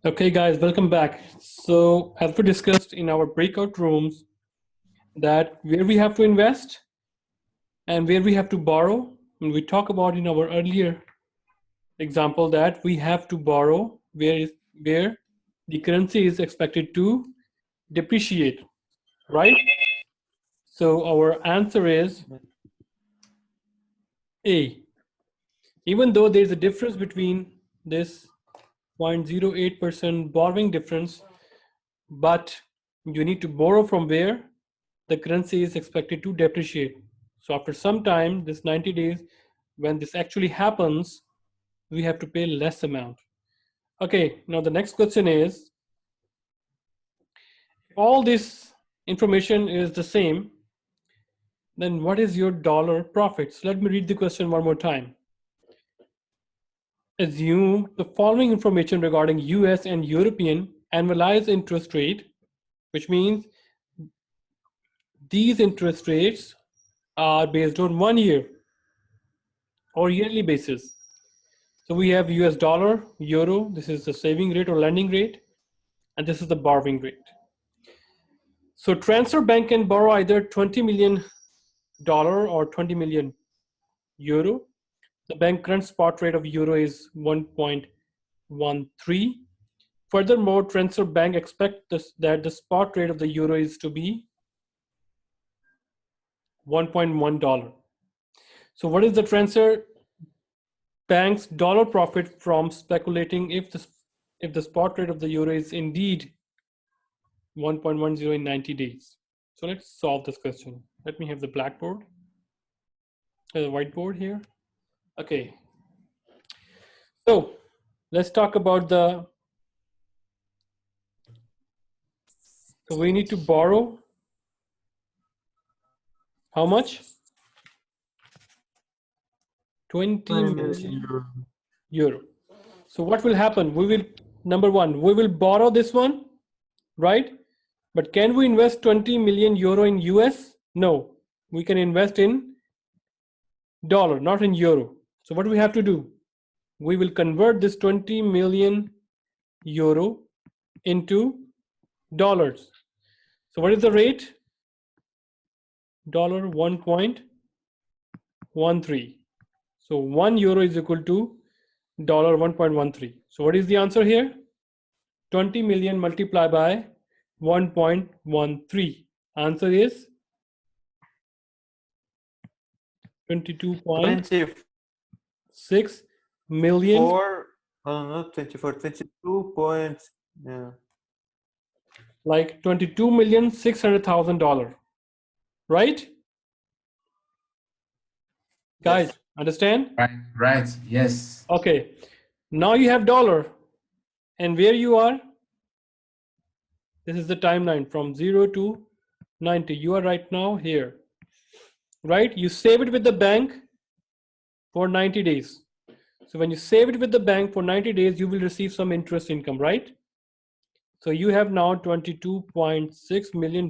Okay, guys, welcome back. So, as we discussed in our breakout rooms, that where we have to invest and where we have to borrow, and we talk about in our earlier example that we have to borrow where the currency is expected to depreciate, right? So, our answer is A. Even though there is a difference between this 0.08% borrowing difference, but you need to borrow from where the currency is expected to depreciate. So after some time, this 90 days, when this actually happens, we have to pay less amount. Okay, now the next question is, if all this information is the same, then what is your dollar profits? Let me read the question one more time. Assume the following information regarding US and European annualized interest rate, which means these interest rates are based on 1 year or yearly basis. So we have US dollar, euro, this is the saving rate or lending rate, and this is the borrowing rate. So transfer bank can borrow either $20 million or 20 million euro. The bank current spot rate of euro is 1.13. Furthermore, transfer bank expects that the spot rate of the euro is to be $1.1. So what is the transfer bank's dollar profit from speculating if the spot rate of the euro is indeed 1.10 in 90 days? So let's solve this question. Let me have the blackboard, the whiteboard here. Okay. So let's talk about so we need to borrow how much? 20 million euro. So what will happen? We will, number one, we will borrow this one, right? But can we invest 20 million euro in US? No, we can invest in dollar, not in euro. So what do we have to do? We will convert this 20 million euro into dollars. So what is the rate? Dollar 1.13. So 1 euro is equal to dollar 1.13. So what is the answer here? 20 million multiplied by 1.13. Answer is 22.6 million. 22 points. Yeah. Like $22,600,000, right? Guys, Yes. understand? Right, yes. Okay, now you have dollar, and where you are, this is the timeline from 0 to 90. You are right now here, right? You save it with the bank for 90 days. So when you save it with the bank for 90 days, you will receive some interest income, right? So you have now $22.6 million,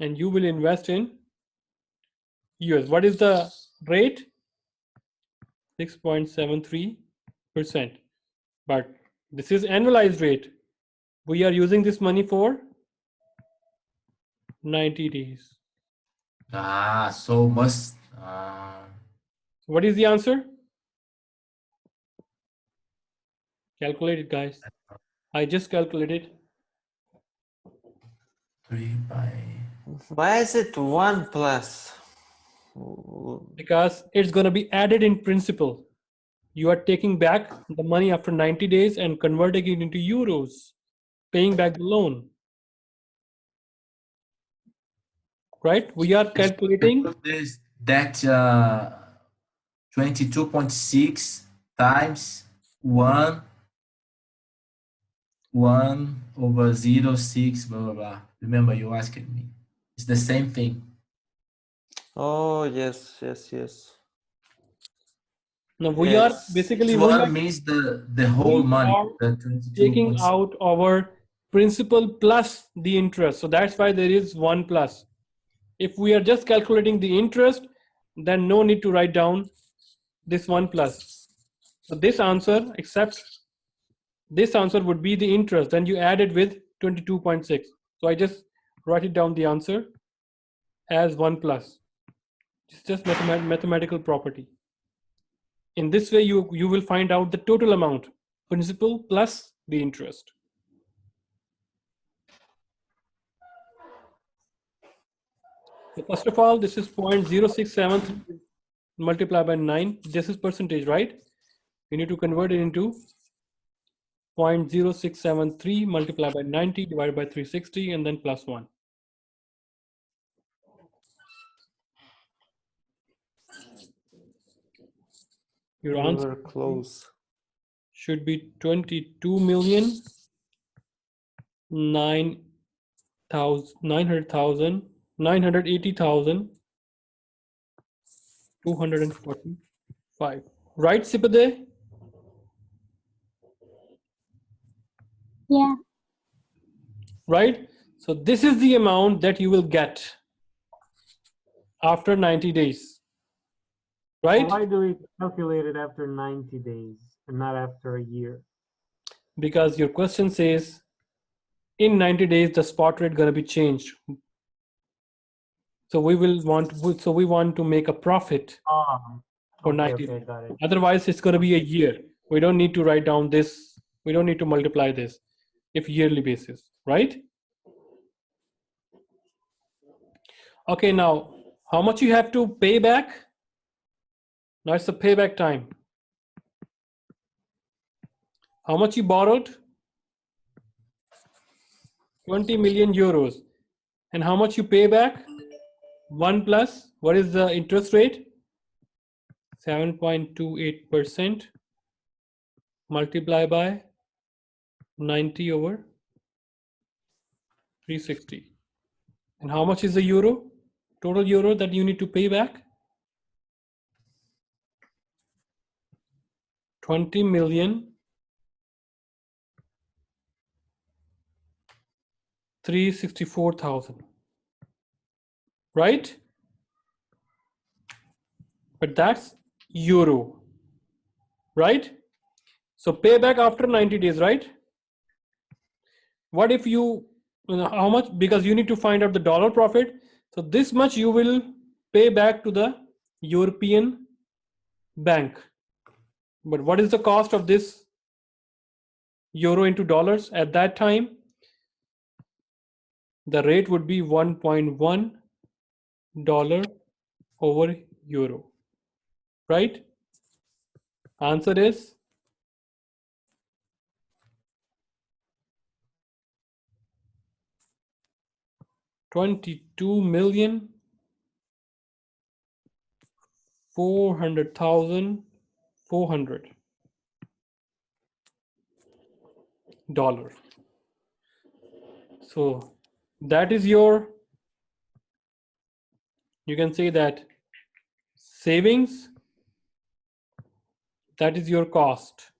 and you will invest in US. What is the rate? 6.73%. But this is annualized rate. We are using this money for 90 days. So must. What is the answer? Calculate it, guys. I just calculated. 3 by. Why is it 1 plus? Because it's going to be added in principal. You are taking back the money after 90 days and converting it into euros, paying back the loan. Right? We are calculating That 22.6 times 1 over 0.6, blah, blah, blah. Remember, you asked me. It's the same thing. Oh, yes. Now we are basically one means the whole money. Taking out our principal plus the interest. So that's why there is 1 plus. If we are just calculating the interest, then no need to write down this 1 plus. So this answer accepts this answer would be the interest. Then you add it with 22.6. So I just write it down the answer as 1 plus. It's just mathematical property. In this way, you will find out the total amount, principal plus the interest. So first of all, this is 0.067 multiplied by 9. This is percentage, right? You need to convert it into 0.0673 multiplied by 90 divided by 360 and then plus 1. Your We answer were close. should be 22,980,245. Right, Sipade? Yeah. Right? So this is the amount that you will get after 90 days. Right? Why do we calculate it after 90 days and not after a year? Because your question says in 90 days the spot rate going to be changed. So we want to make a profit for 90 days. Got it. Otherwise it's going to be a year. We don't need to write down this. We don't need to multiply this if yearly basis, right? Okay, now how much you have to pay back? Now it's the payback time. How much you borrowed? 20 million euros. And how much you pay back? 1 plus, what is the interest rate? 7.28% multiply by 90 over 360. And how much is the euro? Total euro that you need to pay back? 20,364,000. Right? But that's euro. Right? So payback after 90 days, right? What if how much? Because you need to find out the dollar profit. So this much you will pay back to the European bank. But what is the cost of this euro into dollars at that time? The rate would be $1.1 over euro, right? Answer is $22,400,400. So that is your, you can say that savings, that is your cost.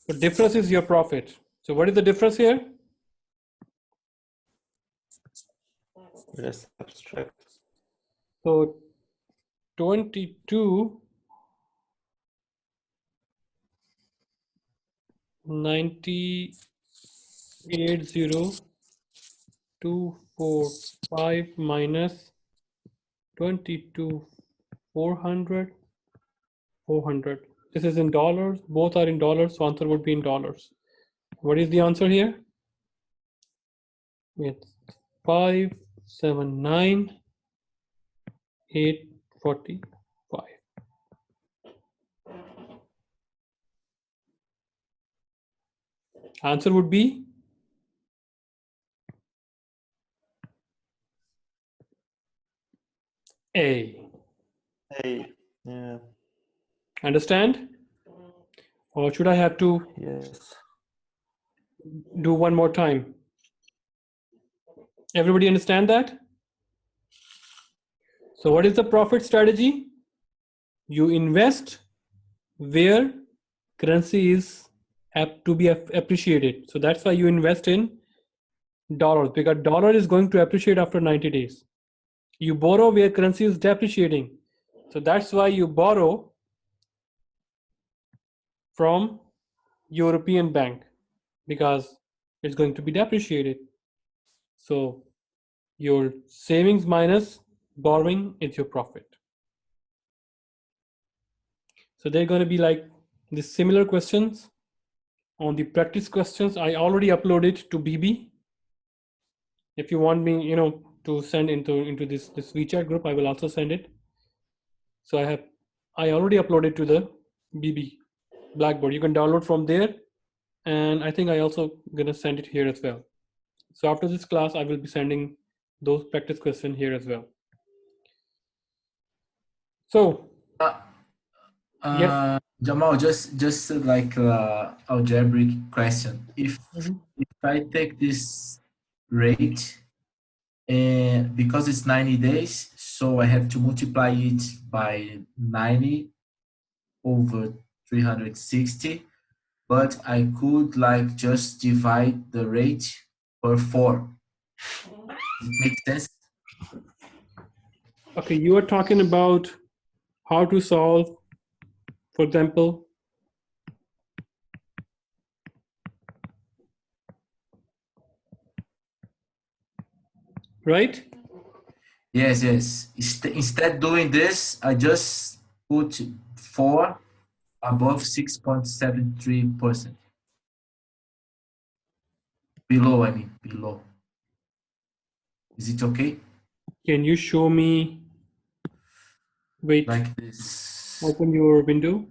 The difference is your profit. So what is the difference here? Let's subtract. So 22,980,245 minus 22,400, 400. This is in dollars. Both are in dollars. So answer would be in dollars. What is the answer here? It's 579,845. Answer would be A. Hey, yeah, Understand? Or should I have to yes. do one more time? Everybody understand that? So what is the profit strategy? You invest where currency is apt to be appreciated. So that's why you invest in dollars, because dollar is going to appreciate after 90 days. You borrow where currency is depreciating. So that's why you borrow from European bank because it's going to be depreciated. So your savings minus borrowing is your profit. So they're going to be like the similar questions. On the practice questions, I already uploaded to BB. If you want me, to send into this WeChat group, I will also send it. So I already uploaded to the BB Blackboard. You can download from there, and I think I also gonna send it here as well. So after this class, I will be sending those practice questions here as well. So yes, Jamal, just like algebraic question. If I take this rate and because it's 90 days, so I have to multiply it by 90 over 360, but I could like just divide the rate per 4. It makes sense? okay, you are talking about how to solve, for example, right? Yes. Instead doing this, I just put 4 above 6.73%. Below, I mean, below. Is it okay? Can you show me? Wait, Like this. open your window,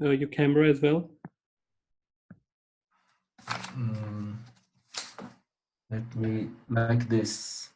your camera as well. Like this.